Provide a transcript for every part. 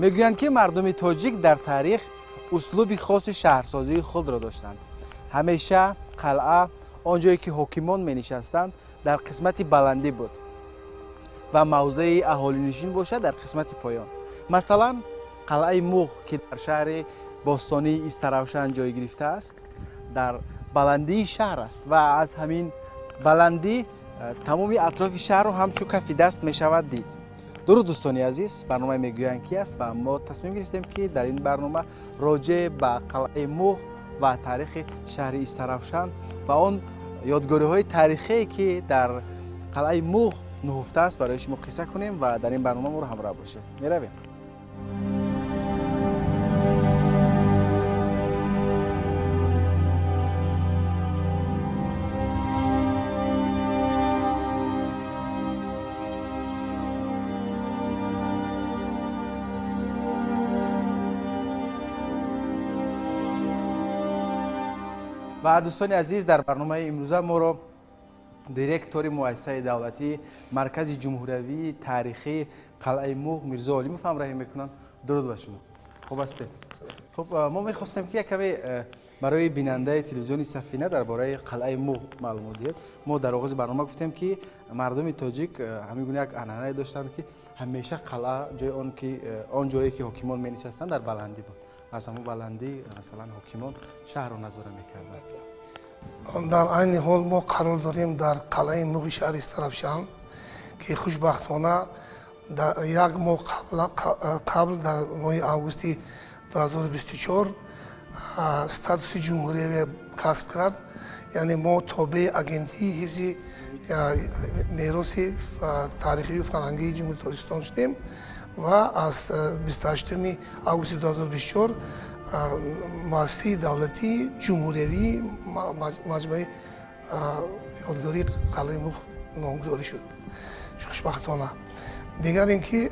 میگویند که مردم تاجیک در تاریخ اسلوب خاص شهرسازی خود را داشتند. همیشه قلعه آنجایی که حاکمان می نشستند در قسمت بلندی بود و موضع اهالی نشین باشد در قسمت پایان. مثلا قلعه موغ که در شهر باستانی استراوشن جای گرفته است در بلندی شهر است و از همین بلندی تمامی اطراف شهر رو همچون کف دست می شود دید. درود دوستانی عزیز، برنامه میگویند کی است و ما تصمیم گرفتیم که در این برنامه راجع به قلعه موغ و تاریخ شهر استراوشن و آن یادگاری های تاریخی که در قلعه موغ نهفته است برای شما قصه کنیم و در این برنامه ما رو همراه باشید. میرویم. و دوستان عزیز، در برنامه امروزه ما رو دیرکتور مؤسسه دولتی مرکز جمهوری تاریخی قلعه موغ میرزا علیموف همراهی میکنن. درود بر شما. خوب هستید؟ خب ما میخواستیم که یک کمی برای بیننده تلویزیون سفینه درباره قلعه موغ معلومات دهید. ما در آغاز برنامه گفتیم که مردم تاجیک همین یک عنعنه داشتند که همیشه قلعه آن جایی که حاکمان می نشستند در بلندی بود. از همون بلندی مثلا حاکمان شهر رو نظاره میکردند. در عین حال ما قرار داریم در قلعه موغ شهر استراوشن که خوشبختانه یک ماه قبل در ماه آگوست 2024 استاتوس جمهوری کسب کرد. یعنی ما تابع اگنتی حفظ میراث تاریخی و فرهنگی جمهوری تاجیکستان شدیم و از 28 آگوست 2024 مؤسسه دولتی جمهوری مجمع یادگاری قلعه موغ نامگذاری شد. خوشبختانه. دیگر اینکه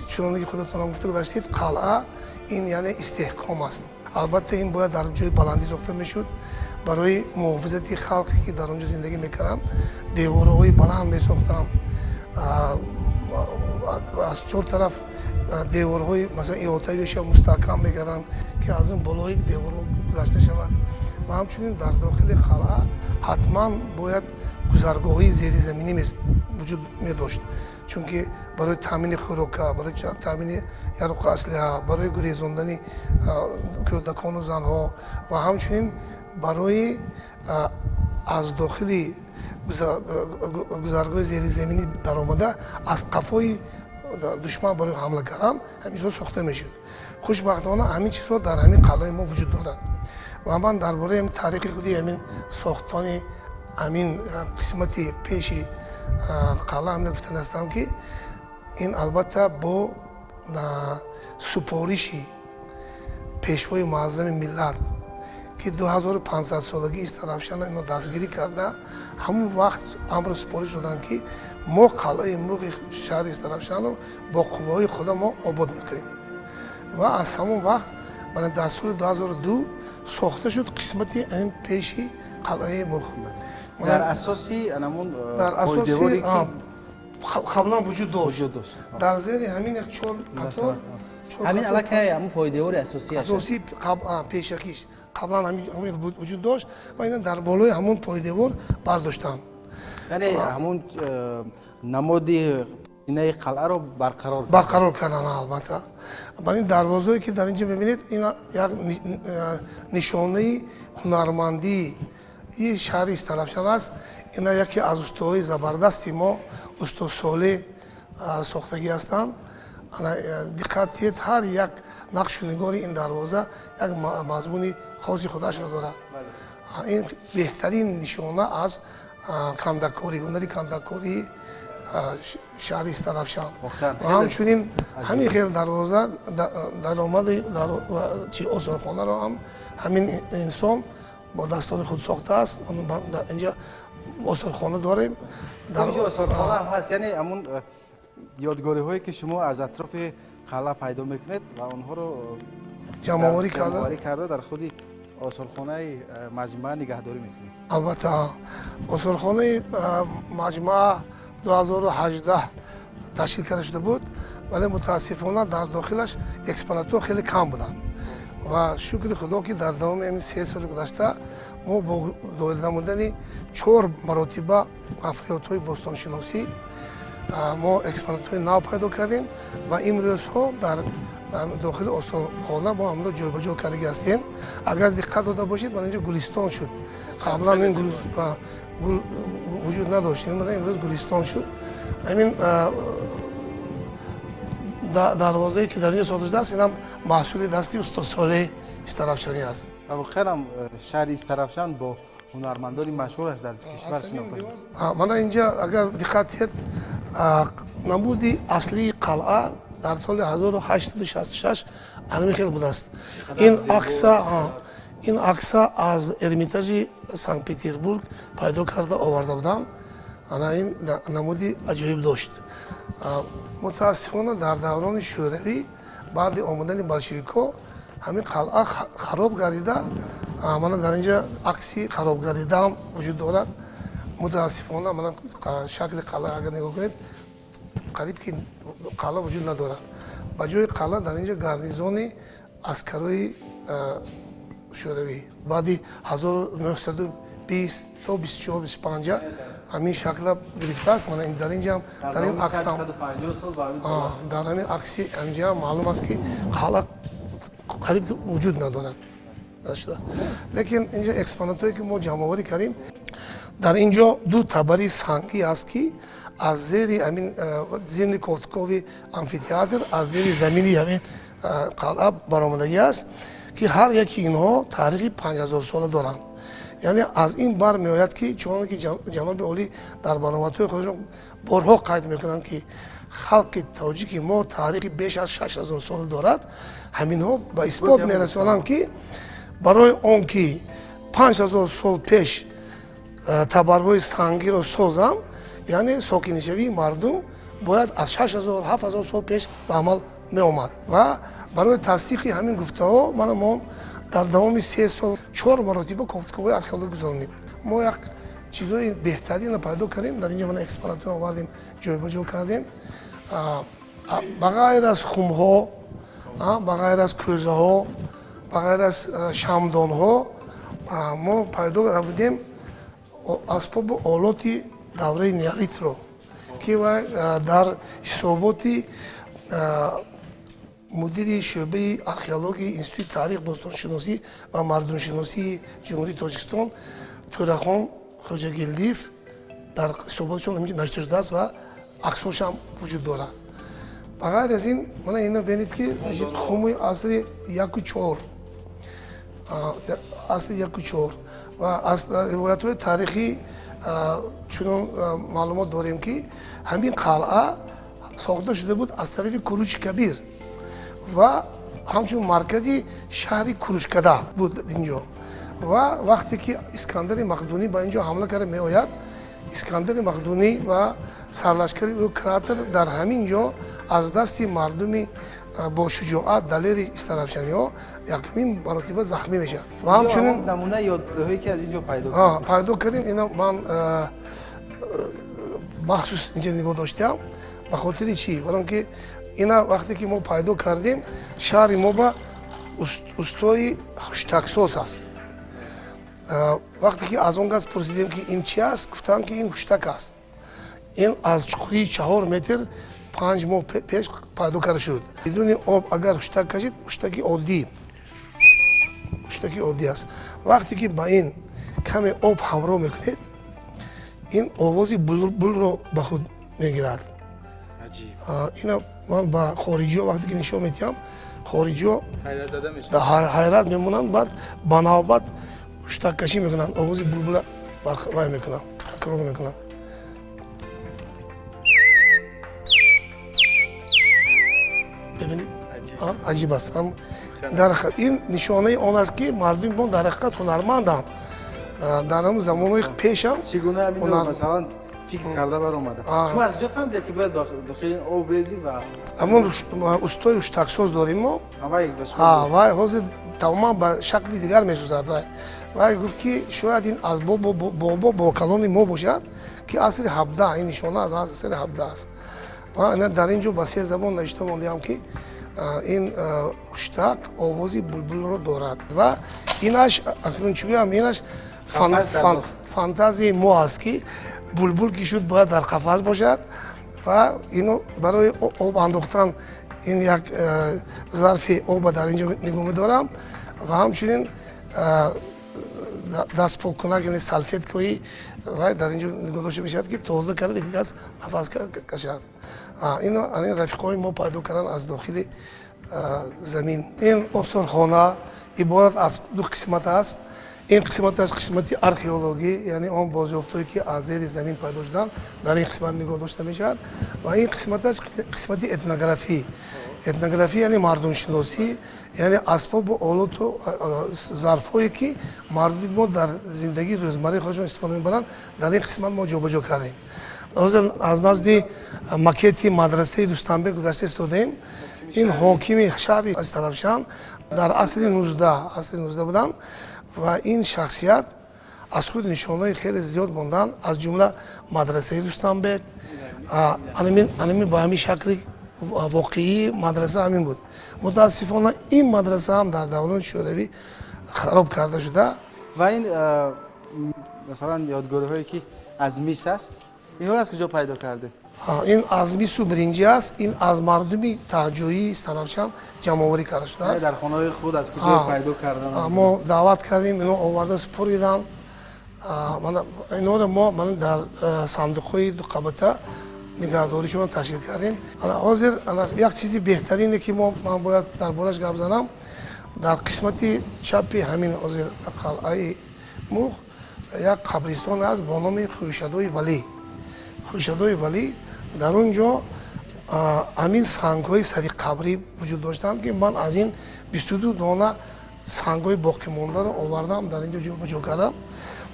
چون خودتون گفته گذاشتید قلعه این یعنی استحکام است. البته این باید در جای بلندی ساخته میشد برای محافظت خلقی که در اونجا زندگی میکردن. دیوارهای بلند میساختن، از چهار طرف دیوارهای مثلا احاطه‌ایش مستحکم میکردن که از اون بالای دیوارها گذشته شود. و همچنین در داخل قلعه حتما باید گذرگاه‌های زیرزمینی وجود می داشت، چون که برای تامین خوراک، برای تامین یارق اسلحه، برای گریزاندن کودکان و زنها و همچنین برای از داخل گذرگاه زیرزمینی در آمده از قفای دشمن برای حمله کردن همیشه ساخته میشد. خوشبختانه همین چیزها در همین قلعه ما وجود دارد و من درباره این تاریخ خودی همین ساختن همین قسمتی پیش قلعه هم گفتن هستم که این البته با سپارش پیشوای معظم ملت که 2500 سالگی استراوشن اینو دستگیری کرده، همون وقت امر سپارش دادن که ما قلعه موغ شهر استراوشن رو با قوای خود ما آباد میکنیم و از همون وقت من در سال 2002 ساخته شد قسمتی این پیشی قلعه موغ. در اساسی همون پایدیواری که قبلا وجود داشت در زیر همین یک چهار قطار همین علاقه همون پایدیوار اساسی پیشکیش قبلا همین وجود داشت و اینا در بالای همون پایدیوار برداشتن. یعنی همون نمادی اینه قلعه رو برقرار کردن. البته این دروازه‌ای که در اینجا می‌بینید این یک نشانه هنرمندی این شهر استراوشن است. اینا یکی از استوهای زبردستی ما استو صالح ساختگی هستند. دقت کنید هر یک نقش و نگار این دروازه یک مضمون خاصی خودش را دارد. این بهترین نشانه از کندکاری، هنری کندکاری شهر استراوشن و همچنین همین خیلی دروازه در آمد آثارخانه را هم همین انسان با دستان خود ساخته است. اینجا آثارخانه داریم. اینجا آثارخانه هم هست، یعنی همون یادگاری هایی که شما از اطراف قلعه پیدا میکنید و اونها رو جمع‌آوری کرده در خودی آثارخانه مجمع نگهداری میکنید. البته آثارخانه مجمع 2018 تشکیل کرده شده بود. ولی متاسفانه در داخلش اکسپونات‌ها خیلی کم بودن و شکر خدا که در دوام این 3 سال گذشته ما با دایر نمودن 4 مراتبه مفریات‌های باستانشناسی ما اکسپونات‌های نو پیدا کردیم و امروزها در داخل آستانخانه ما هم را جابجا کرده هستیم. اگر دقت داده باشید من اینجا گلستان شد. قبلا این گل وجود نداشت، امروز گلستان شد. همین دروازه‌ای که در اینجا ساخته است این هم محصول دستی استاد صالح استرافشانی است. و خیرم شهر استرافشان با هنرمندان مشهورش در کشور شناخته شده. من اینجا اگر دقت کرد نمودی اصلی قلعه در سال 1866 همین خیلی بوده است. این عکس از ارمیتاژ سنت پترزبورگ پیدا کرده آورده بودن. این نمودی عجیب داشت. متاسفانه در دوران شوروی بعد آمدن بلشویک‌ها همین قلعه خراب گردیده. من در اینجا عکسی خراب گردیده هم وجود دارد. متاسفانه من شکل قلعه اگر نگاه کنید قریب که قلعه وجود ندارد. با جای قلعه در اینجا گارنیزون عسکری شوروی بعد 1920 تا 24 25 همین شکل گرفته است. من در اینجا در این عکس در همین عکسی اینجا معلوم است که قلعه قریب وجود ندارد. لیکن اینجا اکسپوناتایی که ما جمع آوری کردیم در اینجا 2 تبری سنگی است که از زیر همین زمین کوتکوی آمفی‌تئاتر از زیر زمینی همین قلعه برآمدگی است که هر یکی اینها تاریخی 5000 ساله دارند. یعنی از این بر میآید که چون که جناب عالی در برنامه‌های خودشون بارها قید میکنند که خلق تاجیک ما تاریخی بیش از 6000 سال دارد. همینها به اثبات میرسانند که برای اون که 5000 سال پیش تبرهای سنگی را سازند یعنی ساکنشوی مردم باید از 6000 7000 سال پیش به عمل می آمد و برای تصدیق همین گفته ها ما در دوام 3 سال 4 مراتبه گفتگوهای ارکئولوژی گذراندیم. ما یک چیزای بهترین پیدا کردیم. در اینجا من اکسپونات ها آوردیم جایگزین کردیم. بغیر از خم ها، بغیر از کوزه ها، بغیر از شمدان ها ما پیدا کردیم اسباب آلات دوره نیولیت رو که در حسابات مدیر شعبه ارکئولوژی انستیتوت تاریخ باستانشناسی و مردمشناسی جمهوری تاجیکستان تورخان خوجاگلدیف در حساباتشون همینجا نشر شده است و عکساش هم وجود دارد. بغیر از این من اینو ببینید که خموی اصل 1.4 اصل 1.4 و از روایت‌های تاریخی چون معلومات داریم که همین قلعه ساخته شده بود از طرف کوروش کبیر و همچون مرکزی شهری کوروشکده بود اینجا و وقتی که اسکندر مقدونی با اینجا حمله کرده می آید اسکندر مقدونی و سرلشکری او کراتر در همین جا از دست مردمی با شجاعت دلیر استرافشانی ها یکمین مراتبه زخمی میشه و همچنین نمونه یادگاهی که از اینجا پیدا کردیم اینا من مخصوص اینجا نگاه داشتم به خاطر چی؟ برای که اینا وقتی که ما پیدا کردیم شهر ما با استای هشتکساس است. وقتی که از اون کس پرسیدیم که این چی است گفتن که این هشتک است. این از چقدر 4 متر 5 ماه پیش پیدا کرده شد. بدون آب اگر هشتک کشید هشتکی عادی است. وقتی که با این کمی آب همراه میکنید این آوازی بل رو به خود میگیرد. اینا من با خارجی ها وقتی که نشون میدم خارجی ها حیرت میمونن بعد بنابرای هشتک کشی میکنن آوازی بلبل برخواه میکنن تکرار میکنن. ببینید عجیب است. در این نشانه آن است که مردم ما در حقیقت هنرمندند. در همون زمانهای پیش هم چگونه همین مثلا فکر کرده بر اومده. شما از کجا فهمیدید که باید داخل این آب بریزی و همون استای هشتکساز داریم ما و حاضر تماما به شکل دیگر میسوزد و گفت که شاید این از بابا با کلان ما باشد که اصل 17 این نشانه از اصل 17 است ва ина дар ин ҷо ба се забон навишта мондаам ки ин хуштак овози булбулро дорад ва инаш акнун чӣ гӯям инаш фантазияи мо аст ки булбул ки шуд бояд дар қафас бошад ва ино барои об андохтан ин як зарфи оба дар ин ҷо нигоҳ медорам ва ҳамчунин дастпокунак яъне салфеткаи ва дар ин ҷо нигоҳ дошта мешавад ки тоза карда ки кас нафас кашад. ин рафиқои мо пайдо кардан аз дохили замин. ин осорхона иборат аз ду қисмат аст. ин қисматаш қисмати археологӣ, яъне он бозёфтое ки аз зери замин пайдо шуданд дар ин қисмат нигоҳ дошта мешавад ва ин қисматаш қисмати этнографӣ. этнографӣ яъне мардумшиносӣ, яъне асбобу олоту зарфҳое ки мардуми мо дар зиндагии рӯзмарраи худашон истифода мебаранд, дар ин қисмат мо ҷобаҷо кардем. ҳозир аз назди макети мадрасаи Рустамбек гузашта истодаем. ин ҳокими шаҳри Тарафшан дар асри 19 буданд ва ин шахсият аз худ нишонаҳои хеле зиёд монданд, аз ҷумла мадрасаи Рустамбек. Анами ба ҳамин шакли воқеӣ мадраса ҳамин буд. мутаассифона ин мадраса ҳам дар даврони шӯравӣ хароб карда шуда. ва ин масалан ёдгориҳое ки аз мис аст, инҳоро аз куҷо пайдо кардед? ин аз мису биринҷи аст, ин аз мардуми таҳҷоии Тарафшан ҷамъоварӣ карда шудааст. дар хонаҳои худ аз куҷо пайдо кардан? мо даъват кардем, ино оварда супориданд. иноро мо дар сандуқҳои ду қабата нигаҳдоришонро ташкил кардем. ҳозир як чизи беҳтарине ки ман бояд дар бораш гап занам, дар қисмати чапи ҳамин ҳозир қалъаи Муғ як қабристон аст бо номи Хӯйшадои Валӣ. Хӯйшадои Валӣ дар он ҷо ҳамин сангҳои сари қабрӣ вуҷуд доштанд ки ман аз ин 22 дона сангҳои боқимондаро овардам, дар ин ҷо ҷобаҷо кардам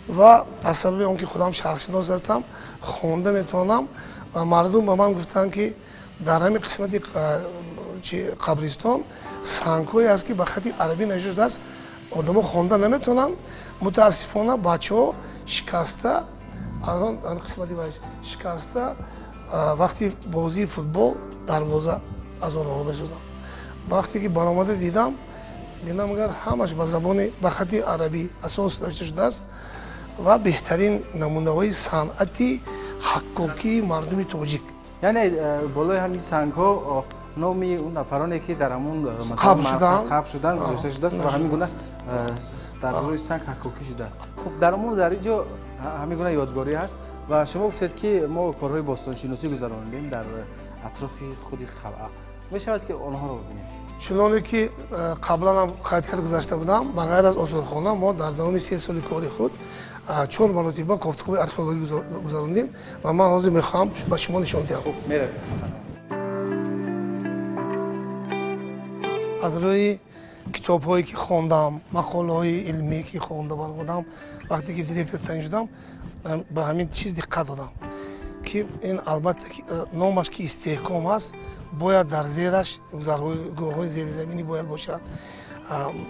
ва аз сабаби он ки худам шарқшинос ҳастам, хонда метавонам ва мардум ба ман гуфтанд ки дар ҳамин қисмати қабристон сангҳое аст ки ба хати арабӣ навишта шудааст, одамо хонда наметавонанд. мутаассифона бачаҳо шикаста қисмати шикаста вақти бозии футбол дарвоза аз онҳо месозанд. вақте ки баромада дидам, бинам агар ҳамаш ба забони ба хати арабӣ асос навишта шудааст ва беҳтарин намунаҳои санъати ҳаккокии мардуми тоҷик. яъне болои ҳамин сангҳо номи он нафароне ки дар ҳамун қабр шуданд гузошта шудааст ва ҳамин гуна дар рӯи санг ҳаккокӣ шуда. хуб дар ин ҷо ҳамин гуна ёдгорӣ ҳаст ва шумо гуфтед ки мо корҳои бостоншиносӣ гузарондем дар атрофи худи қалъа. мешавад ки онҳоро бибинем? чуноне ки қаблан ҳам қайд карда гузашта будам, ба ғайр аз осорхона мо дар давоми 3 соли кори худ 4 маротиба кофткови археологӣ гузарондем ва ман ҳозир мехоҳам ба шумо нишон диҳам. аз рӯи китобҳое ки хондам, мақолаҳои илмӣ ки хонда будам, вақте ки директор таъин шудам, ба ҳамин чиз диққат додам ки ин албатта номаш ки истеҳком аст, бояд дар зераш гузаргоҳҳои зеризаминӣ бояд бошад.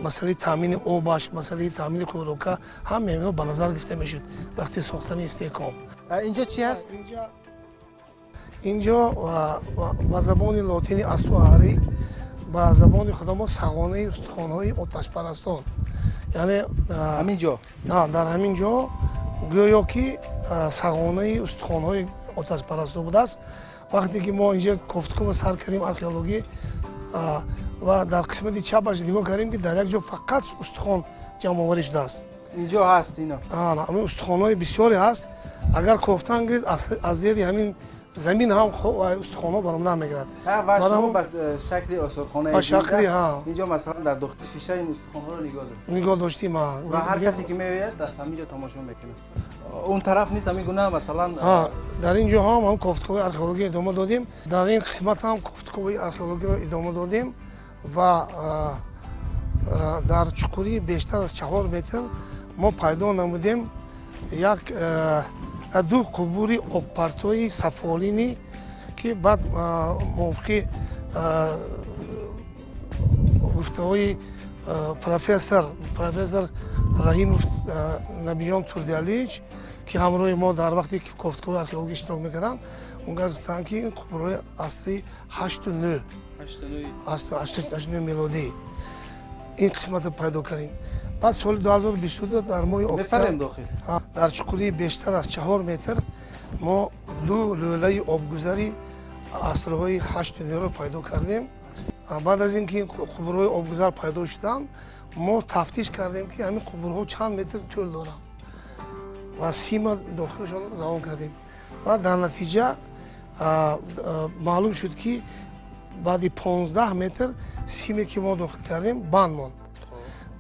масъалаи таъмини обаш, масъалаи таъмини хӯрока, ҳамаи ино ба назар гирифта мешуд вақти сохтани истеҳком. инҷо чӣ ҳаст? инҷо ба забони лотини асуарӣ, ба забони худамо сағонаи устухонҳои оташпарастон, яъне ҳамин ҷо дар ҳамин ҷо гӯё ки сағонаи устухонҳои оташпарастон будааст. вақте ки мо инҷа кофткова сар кардем археологӣ ва дар қисмати чапаш нигоҳ кардем ки дар як ҷо фақат устухон ҷамъоварӣ шудааст. инҷо ҳаст ино? ҳамин устухонҳои бисёре ҳаст. агар кофтан гирид аз зери ҳамин замин ҳам устухонҳо баромада мегирад. шумо ба шакли осорхона инҷо масалан дар дохили шиша ин устухонҳоро нигоҳ доштем ва ҳар касе ки меояд дар ҳамин ҷо тамошо мекунад. он тараф низ ҳамин гуна масалан дар ин ҷо ҳам кофткови археологӣ идома додем, дар ин қисмат ҳам кофткови археологиро идома додем ва дар чуқурии бештар аз 4 метр мо пайдо намудем як ду қубури обпартои сафолинӣ ки баъд мувофиқи гуфтаҳои профессор Раҳимов Набиҷон Турдиалиевич ки ҳамроҳи мо дар вақте ки кофткои археологӣ иштирок мекардам он газ гуфтанд ки ин қубурҳои асли 89 милодӣ ин қисматро пайдо кардем. баъд соли 2022 дар моҳи октябр дар чуқурии бештар аз 4 метр мо 2 лӯлаи обгузари асрҳои 89-ро пайдо кардем. баъд аз ин ки қубурҳои обгузар пайдо шуданд мо тафтиш кардем ки ҳамин қубурҳо чанд метр тӯл доранд ва сима дохилашон равон кардем ва дар натиҷа маълум шуд ки баъди 15 метр симе ки мо дохил кардем банд монд.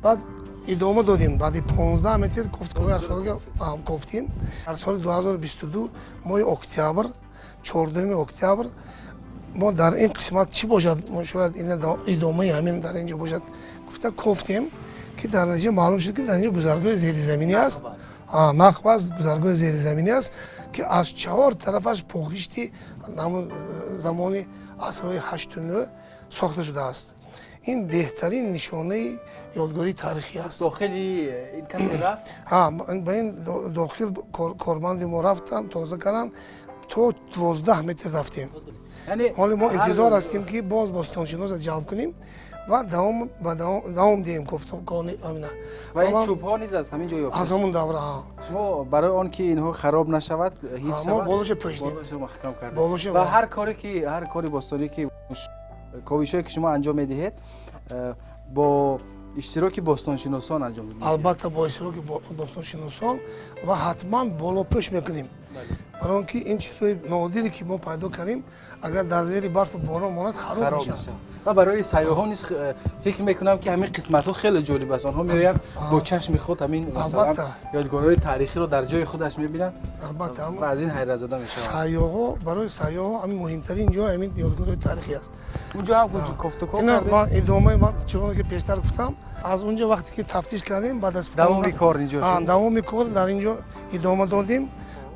баъд идома додем баъди 15 метр кофткои археологӣ кофтем. дар соли 2022 моҳи октябр 14 октябр мо дар ин қисмат чӣ бошад шояд идомаи ҳамин дар инҷо бошад гуфта кофтем ки дар натиҷа маълум шуд ки дар инҷо гузаргоҳи зеризаминӣ аст. нақб аст, гузаргоҳи зеризаминӣ аст ки аз 4 тарафаш похишти замони асрҳои 89 сохта шудааст. ин беҳтарин нишонаи ёдгории таърихӣ аст. дохили ин касе рафт? ба ин дохил корманди мо рафтам тоза кардам то 12 метр рафтем. ҳоле мо интизор ҳастем ки боз бостоншиноса ҷалб кунем ва давом диҳем кофтокони амина. ва ин чӯбҳо низ аз ҳамин ҷо ёфтем? аз ҳамун давра. шумо барои он ки инҳо хароб нашавад ҳифз мо шавад болоша пӯшидем. маҳкам кардем. болоша ва ҳар кори бостонӣ ки ковишое ки шумо анҷом медиҳед бо иштироки бостоншиносон анҷом медиҳед? албатта бо иштироки бостоншиносон ва ҳатман болопӯш мекунем. барои он ки ин чизҳои нодире ки мо пайдо кардем агар дар зери барфу борон монад хароб мешавад. ва барои сайёҳон низ фикр мекунам ки ҳамин қисматҳо хеле ҷолиб аст. онҳо меоянд бо чашми худ ҳамин масалан ёдгорҳои таърихиро дар ҷои худаш мебинанд ва аз ин ҳайратзада мешаванд. сайёҳо барои сайёҳо ҳамин муҳимтарин ҷо ҳамин ёдгорҳои таърихӣ аст. унҷо ҳам кофтуко кардем. ман идомаи ман чуноне ки пештар гуфтам аз унҷо вақте ки тафтиш кардем баъд аз давоми кор инҷо давоми кор дар инҷо идома додем.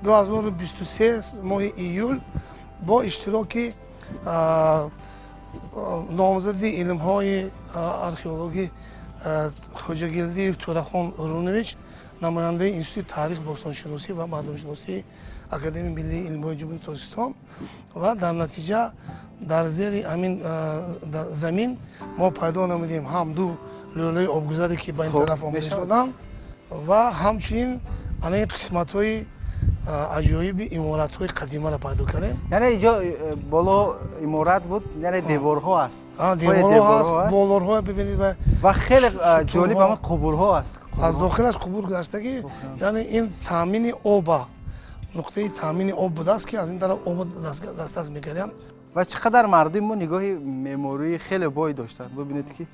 2023 моҳи июл бо иштироки номзади илмҳои археологӣ хоҷагилдиев Турахон Урунович намояндаи институти таърих бостоншиносӣ ва мардумшиносии академияи миллии илмҳои ҷумҳурии Тоҷикистон ва дар натиҷа дар зери ҳамин замин мо пайдо намудем ҳам 2 лӯлаи обгузаре ки ба ин тараф омада шуданд ва ҳамчунин анаи қисматҳои аҷоиби иморатҳои қадимаро пайдо кардем. яъне инҷо боло иморат буд, яъне деворҳо аст. деворҳо аст, болорҳо бибинед ва хеле ҷолиб ҳамон қубурҳо аст. аз дохилаш қубур гаштагӣ, яъне ин таъмини оба, нуқтаи таъмини об будааст ки аз ин тараф обо дастаст мекардем. ва чӣ қадар мардуми мо нигоҳи меъмории хеле бой доштанд. бибинед ки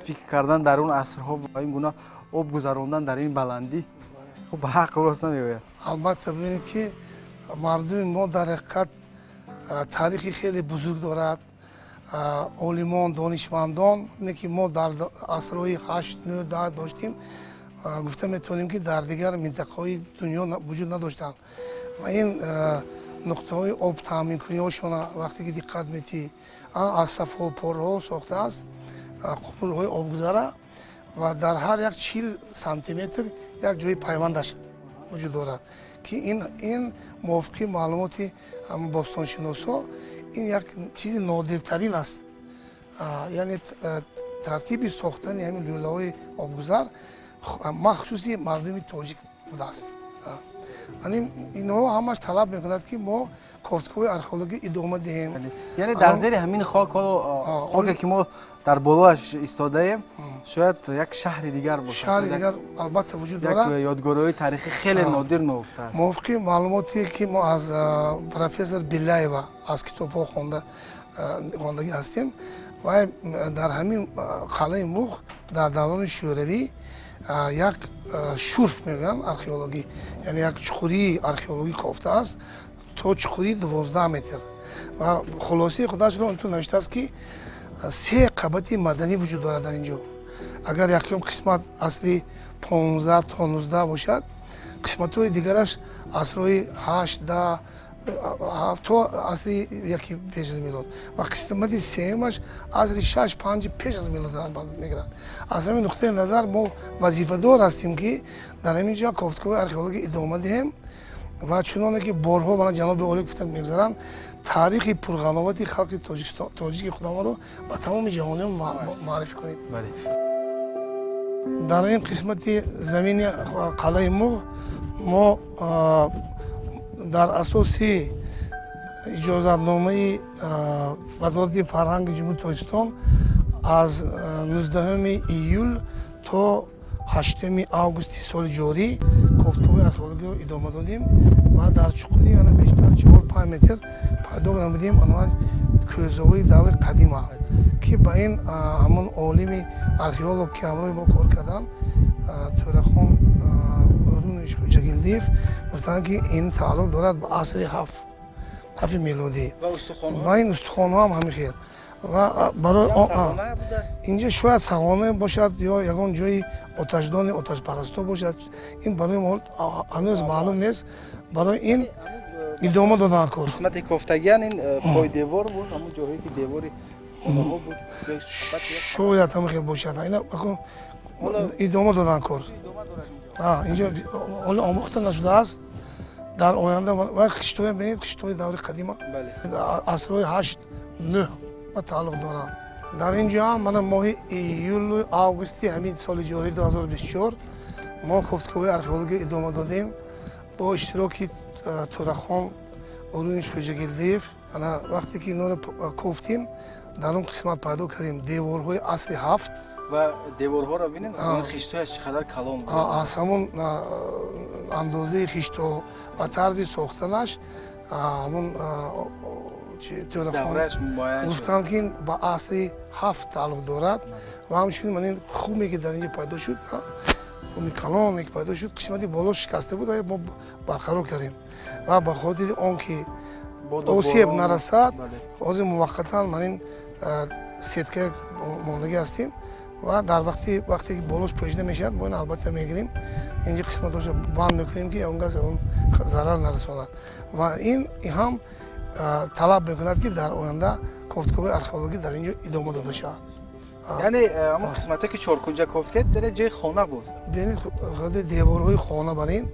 фикр кардан дар он асрҳо ва ин гуна об гузарондан дар ин баландӣ хуб ба ҳақл рост намеояд. албатта бибинед ки мардуми мо дар ҳақиқат таърихи хеле бузург дорад. олимон донишмандон не ки мо дар асрҳои 8, 9, 10 доштем гуфта метавонем ки дар дигар минтақаҳои дунё вуҷуд надоштанд ва ин нуқтаҳои об таъминкуниҳошона вақте ки диққат метӣ аз сафолпорҳо сохтааст қубурҳои обгузара ва дар ҳар як 40 сантиметр як ҷои пайвандаш вуҷуд дорад ки ин мувофиқи маълумоти бостоншиносо ин як чизи нодиртарин аст. яъне тартиби сохтани ҳамин лӯлаҳои обгузар махсуси мардуми тоҷик будааст. инҳо ҳамаш талаб мекунад ки мо кофткои археологӣ идома диҳем. яъне дар зери ҳамин хоке ки мо дар болоаш истодаем шояд як шаҳри дигар бошад. шаҳри дигар албатта вуҷуд дорад. як ёдгорҳои таърихӣ хеле нодир меофтааст. мувофиқи маълумоте ки мо аз профессор Билаева аз китобҳо хондагӣ ҳастем вай дар ҳамин қалъаи Муғ дар даврони шӯравӣ як шурф мегӯям археологӣ, яъне як чуқурии археологӣ кофтааст то чуқурии 12 метр ва хулосаи худашро он ту навиштааст ки 3 қабати маданӣ вуҷуд дорад дар ин ҷо. агар якум қисмат асли 15 то 19 бошад, қисматҳои дигараш асрҳои 8, 10, то асри яки пеш аз милод ва қисмати сеюмаш асри 6-5 пеш аз милод мегирад. Аз ҳамин нуқтаи назар мо вазифадор ҳастем ки дар ҳамин ҷо кофткови археологӣ идома диҳем ва чуноне ки борҳо мана ҷаноби олӣ гуфтанд мегзаранд таърихи пурғановати халқи тоҷики худамонро ба тамоми ҷаҳониён маърифӣ кунем. Дар ин қисмати замини қалъаи Муғ мо дар асоси иҷозатномаи вазорати фарҳанги ҷумҳурии Тоҷикистон аз 19 июл то 8 августи соли ҷорӣ кофткови археологиро идома додем ва дар чуқури бештар 4-5 метр пайдо намудем кӯзовои даври қадима ки ба ин ҳамон олими археолог ки ҳамроҳи мо кор карданд Тӯрахон Руниш Хоҷагилдиев гуфтанд ки ин тааллуқ дорад ба асри 7 милодӣ ва ин устухонҳо ҳам ҳамин хел ва барои инҷа шояд сағона бошад ё ягон ҷои оташдони оташпарасто бошад. Ин барои мо ҳанӯз маълум нест. Барои ин идома доданд кор. Қисмати кофтагиан ин пойдевор буд, ҳамон ҷоҳое ки девори онаҳо буд. Шояд ҳамин хел бошад. Идома доданд кор. Инҷа ҳоли омӯхта нашудааст. Дар оянда ва қиштоя бинед, қиштои даври қадима асрҳои 8-9 ба тааллуқ доранд. Дар ин ҷо ҳам мана моҳи июлу августи ҳамин соли ҷорӣ 2024 мо кофткови археологӣ идома додем бо иштироки Тӯрахон Руниш Хоҷагилдиев. Ана вақте ки инҳоро кофтем дар он қисмат пайдо кардем деворҳои асри 7 ва деворҳоро бинед хиштояш чӣ қадар калон буд. Аз ҳамон андозаи хиштҳо ва тарзи сохтанаш ҳамон Тӯрахон гуфтанд ки ба асри 7 тааллуқ дорад ва ҳамчунин ман ин хуме ки дар инҷо пайдо шуд хуми калоне ки пайдо шуд қисмати боло шикаста буд ва мо барқарор кардем ва ба хотири он ки осеб нарасад ҳозир муваққатан ман ин сеткая мондагӣ ҳастем ва дар вақте ки болош пӯшида мешавад мо ин албатта мегирем инҷа қисматоша банд мекунем ки он газ он зарар нарасонад ва ин ҳам талаб мекунад ки дар оянда кофткови археологӣ дар ин ҷо идома дода шавад. Яъне ҳамон қисмате ки чоркунҷа кофтед дар ҷои хона буд. Бинед худи деворҳои хона бар ин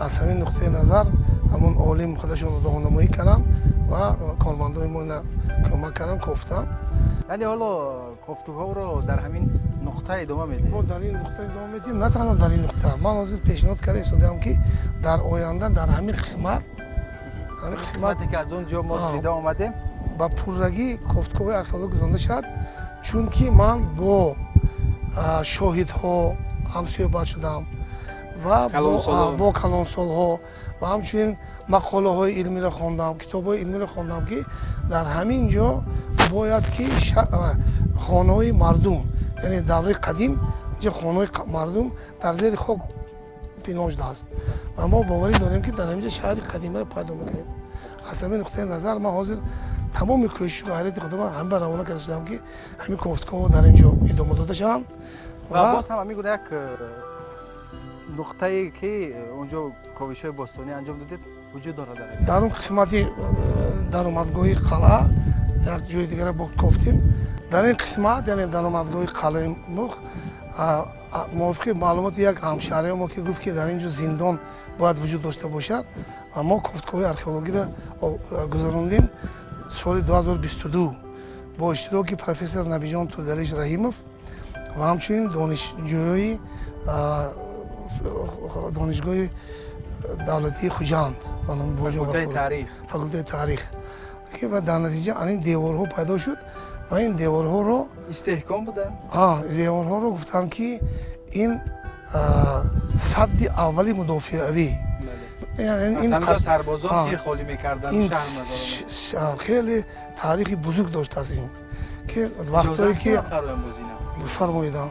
аз ҳамин нуқтаи назар ҳамон олим худашон роҳнамоӣ карданд ва кормандои мо ина кӯмак карданд кофтанд. Яъне ҳоло кофтуҳоро дар ҳамин нуқта идома медиҳед? Мо дар ин нуқта идома медиҳем, на танҳо дар ин нуқта. Ман ҳозир пешниҳод карда истодаам ки дар оянда дар ҳамин қисмате ки аз он ҷо мо дида омадем ба пуррагӣ кофткови археологӣ гузонда шавад, чунки ман бо шоҳидҳо ҳамсӯҳбат шудам ва бо калонсолҳо ва ҳамчунин мақолаҳои илмиро хондам, китобҳои илмиро хондам ки дар ҳамин ҷо бояд ки хонаҳои мардум, яъне даври қадим инҷа хонаҳои мардум дар зери хок пинҳон шудааст ва мо боварӣ дорем ки дар ҳамин ҷо шаҳри қадимаро пайдо мекунем. Аз ҳамин нуқтаи назар ман ҳозир тамоми кӯшишу ғайрати худам ҳамин равона карда шудам ки ҳамин кофтково дар ин ҷо идома дода шаванд. ва боз ҳам ҳамин гуна як нуқтае ки он ҷо ковишҳои бостонӣ анҷом додед вуҷуд дорад. Дар он қисмати даромадгоҳи қалъа як ҷои дигара бо кофтем. Дар ин қисмат яъне даромадгоҳи қалъаи Муғ мувофиқи маълумоти як ҳамшаҳриё мо ки гуфт ки дар ин ҷо зиндон бояд вуҷуд дошта бошад ва мо кофткови археологиро гузарондем соли 2022 бо иштироки профессор Набиҷон Турдалиш Раҳимов ва ҳамчунин донишгоҳи давлатии Хуҷанд факултаи таърих ва дар натиҷа анин деворҳо пайдо шуд ва ин деворҳоро истеҳком буданд. Деворҳоро гуфтанд ки ин садди аввали мудофиавӣ. Сарбозон ки холӣ мекарданд шаҳр хеле таърихи бузург доштааст ин ки вақтое ки фармоидам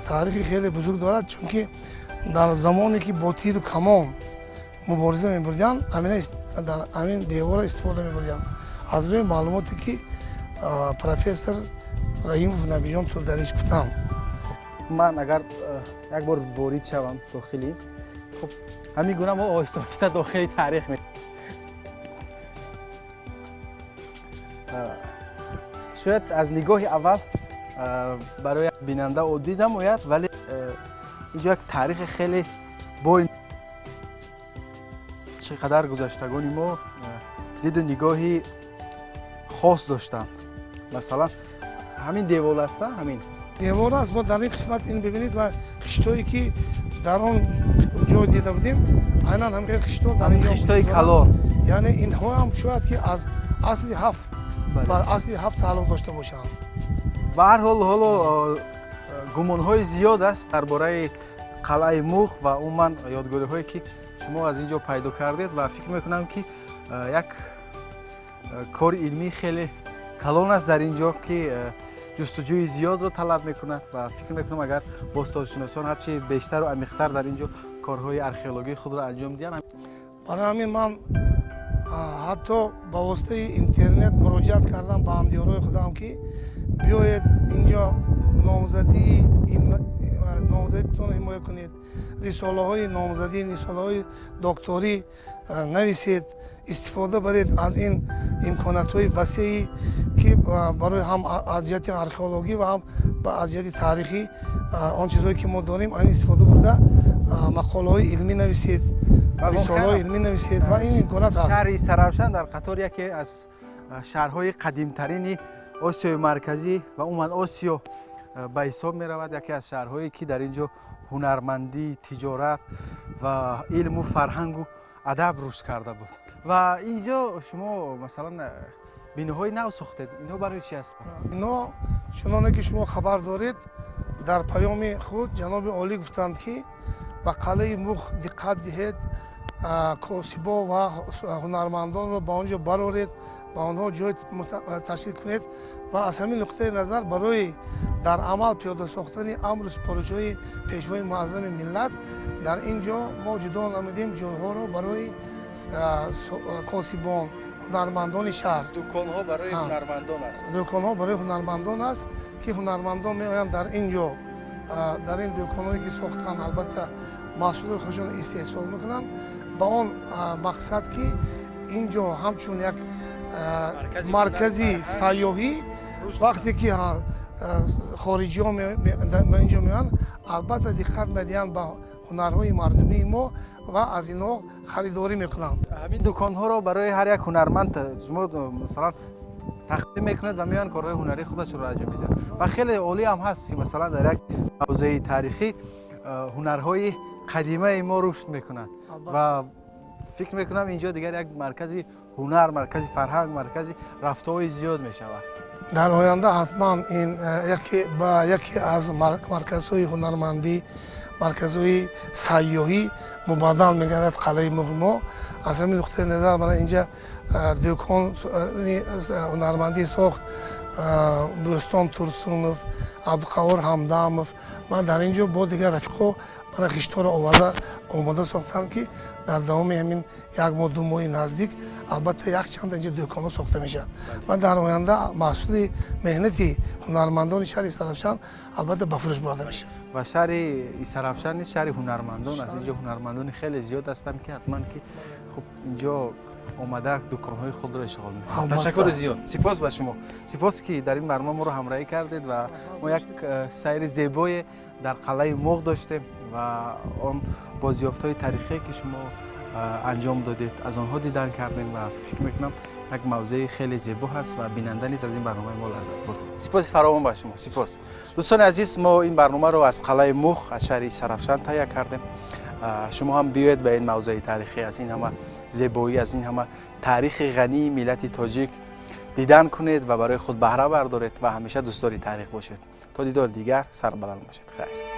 таърихи хеле бузург дорад, чунки дар замоне ки бо тиру камон мубориза мебурданд ҳамин деворро истифода мебурданд. аз рӯи маълумоте ки профессор Раҳимов Набиҷон Турдалиш гуфтанд. Ман агар як бор ворид шавам дохилӣ, хуб ҳамин гуна мо оҳиста-оҳиста дохили таърих شاید از نگاه اول برای بیننده عادی نماید، ولی اینجا یک تاریخ خیلی با چقدر گذشتگان ما دید و نگاهی خاص داشتند. مثلا همین دیوار است، همین دیوار است. ما در این قسمت این ببینید و خشتایی که در اون جای دیده بودیم عیناً همین خشتا در اینجا خشتای کلان، یعنی اینها هم شاید که از اصل هفت و اصل هفت تعلق داشته باشند. به هر حال گمان‌های زیاد است درباره قلعه مخ و عموما یادگاری‌هایی که شما از اینجا پیدا کردید و فکر می‌کنم که یک کار علمی خیلی کلان است در اینجا که جستجوی زیاد رو طلب می‌کند و فکر می‌کنم اگر باستانشناسان هرچی بیشتر و عمیق‌تر در اینجا کارهای ارکئولوژی خود را انجام دهند. برای همین من حتی با واسطه اینترنت مراجعت کردم با همدیگرای خودم که بیایید اینجا نامزدیتون حمایه کنید، رساله های نامزدی، رساله های دکتری نویسید، استفاده برید از این امکانات های وسیعی که برای هم از جهت ارکئولوژی و هم از جهت تاریخی آن چیزهایی که ما داریم این استفاده برده مقاله های علمی نویسید، رساله های علمی نویسید و این امکانات هست. شهر سراوشان در قطار یکی از شهرهای قدیمترین آسیای مرکزی و عموما آسیا به حساب می رود. یکی از شهرهایی که در اینجا هنرمندی، تجارت و علم و فرهنگ و ادب رشد کرده بود. و اینجا شما مثلا بیناهای نو ساختید، اینها برای چی هستند؟ اینا چنانه که شما خبر دارید در پیام خود جناب عالی گفتند که به قلعه مخ دقت دهید، کاسبا و هنرمندان را به آنجا برارید، با آنها جای تشکیل کنید و از همین نقطه نظر برای در عمل پیاده ساختن امر سپارش‌های پیشوای معظم ملت در اینجا ما جدا نمودیم جاها را برای کاسبان، هنرمندان شهر. دکان‌ها برای هنرمندان است. دکان‌ها برای هنرمندان است که هنرمندان میآیند در اینجا در این دکان‌هایی که ساختن البته محصول خودشون استحصال میکنن با اون مقصد که اینجا همچون یک مرکزی سیاحی وقتی که خارجی ها اینجا میان البته دقت میدهند به هنرهای مردمی ما و از اینا خریداری میکنند. همین دکان‌ها را برای هر یک هنرمند شما مثلا تقدیم میکنید و میان کارهای هنری خودش رو انجام میدن و خیلی عالی هم هست که مثلا در یک حوزه تاریخی هنرهای قدیمی ما رشد میکنند و فکر میکنم اینجا دیگر یک مرکزی هنر، مرکزی فرهنگ، مرکزی رفتارهای زیاد میشود. در آینده حتما این یکی از مرکزهای هنرمندی، مرکزهای سیاحی مبادل میگردد قلعه مخ ما. از همین نقطه نظر من اینجا دکان هنرمندی ساخت دوستان ترسونوف، عبدالقوار همداموف. من در اینجا با دیگر رفیقا برای خشتا را آماده ساختم که در دوام همین یک ماه دو ماه نزدیک البته یک چند اینجا دکان ساخته میشن و در آینده محصول مهنتی هنرمندان شهر سراوشان البته به فروش برده میشه. و شهر سراوشان نیست، شهر هنرمندان است. اینجا هنرمندان خیلی زیاد هستند که حتما که خب اینجا آمده دکان‌های خود را اشغال می‌کنند. تشکر زیاد. سپاس به شما. سپاس که در این برنامه ما رو همراهی کردید و ما یک سیر زیبای در قلعه مخ داشتیم و آن بازیافت‌های تاریخی که شما انجام دادید از آنها دیدن کردیم و فکر می‌کنم یک موضوع خیلی زیبا هست و بیننده نیز از این برنامه ما لذت برد. سپاس فراوان به شما. سپاس. دوستان عزیز، ما این برنامه رو از قلعه مخ از شهر سراوشان تهیه کردیم. شما هم بیاید به این موضوع تاریخی از این همه زیبایی، از این همه تاریخ غنی ملت تاجیک دیدن کنید و برای خود بهره بردارید و همیشه دوستدار تاریخ باشید. تا دیدار دیگر، سر بلند باشید. خیر.